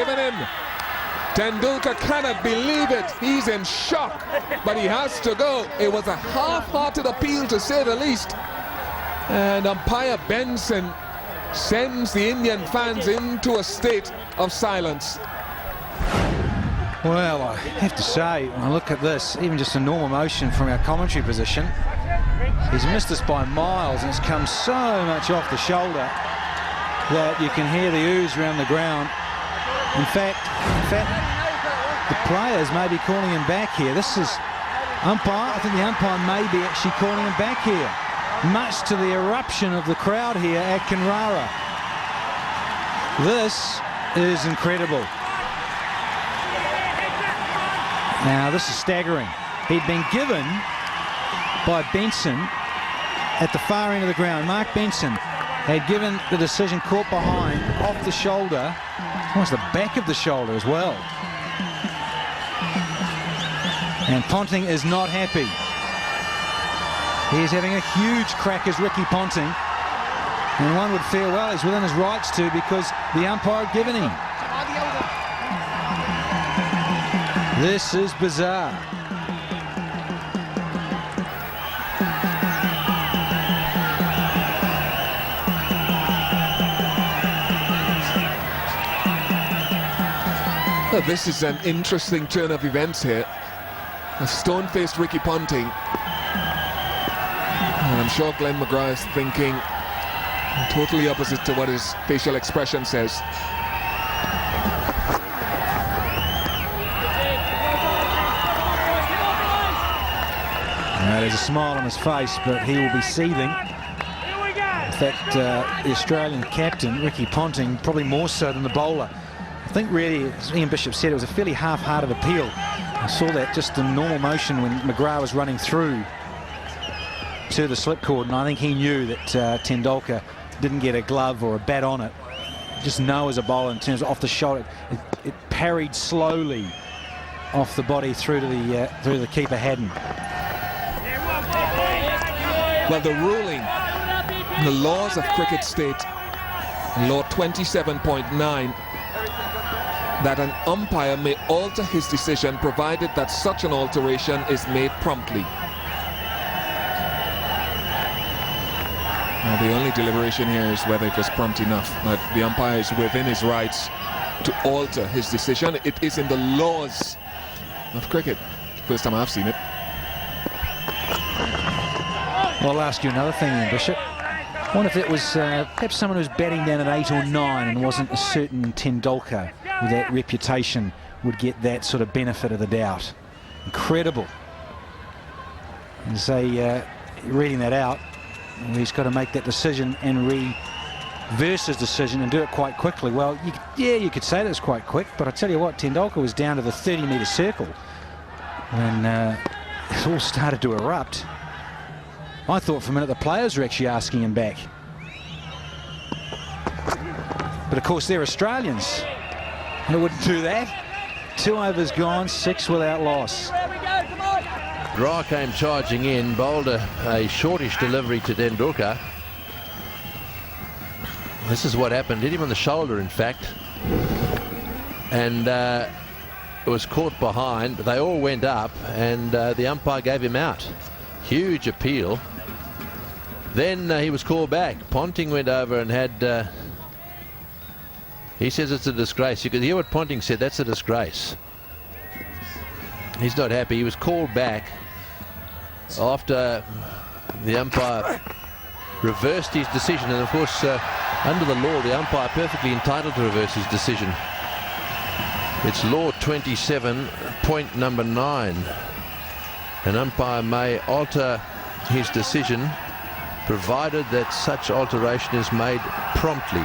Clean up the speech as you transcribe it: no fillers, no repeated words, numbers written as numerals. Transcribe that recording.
given in. Tendulkar cannot believe it. He's in shock, but he has to go. It was a half-hearted appeal, to say the least. And umpire Benson sends the Indian fans into a state of silence. Well, I have to say, when I look at this, even just a normal motion from our commentary position, he's missed us by miles, and it's come so much off the shoulder that you can hear the ooze around the ground. In fact, the players may be calling him back here. This is umpire. I think the umpire may be actually calling him back here, much to the eruption of the crowd here at Kenrara. This is incredible. Now, this is staggering. He'd been given by Benson at the far end of the ground. Mark Benson had given the decision caught behind, off the shoulder, almost the back of the shoulder as well. And Ponting is not happy. He's having a huge crack as Ricky Ponting. And one would feel, well, he's within his rights to, because the umpire had given him. This is bizarre. Well, this is an interesting turn of events here. A stone-faced Ricky Ponting. And I'm sure Glenn McGrath is thinking totally opposite to what his facial expression says. There's a smile on his face, but he will be seething. In fact, the Australian captain, Ricky Ponting, probably more so than the bowler. I think really, as Ian Bishop said, it was a fairly half-hearted appeal. I saw that just in normal motion when McGrath was running through to the slip cord, and I think he knew that Tendulkar didn't get a glove or a bat on it. Just know as a bowler in terms of off the shoulder, it parried slowly off the body through to the keeper Haddon. Well, the ruling, the laws of cricket state, law 27.9, that an umpire may alter his decision provided that such an alteration is made promptly. Now, the only deliberation here is whether it was prompt enough, but the umpire is within his rights to alter his decision. It is in the laws of cricket. First time I've seen it. Well, I'll ask you another thing, Ian Bishop. I wonder if it was perhaps someone who's batting down at 8 or 9 and wasn't a certain Tendulkar with that reputation would get that sort of benefit of the doubt. Incredible. And say, reading that out, he's got to make that decision and reverse his decision and do it quite quickly. Well, you could say that was quite quick, but I tell you what, Tendulkar was down to the 30-metre circle when it all started to erupt. I thought for a minute the players were actually asking him back. But of course they're Australians. They wouldn't do that. 2 overs gone, 6 without loss. Ra came charging in, bowled a shortish delivery to Tendulkar. This is what happened. Hit him on the shoulder, in fact. And it was caught behind. They all went up, and the umpire gave him out. Huge appeal. Then he was called back. Ponting went over and had... he says it's a disgrace. You could hear what Ponting said. That's a disgrace. He's not happy. He was called back after the umpire reversed his decision. And of course, under the law, the umpire perfectly entitled to reverse his decision. It's law 27, point number 9. An umpire may alter his decision provided that such alteration is made promptly.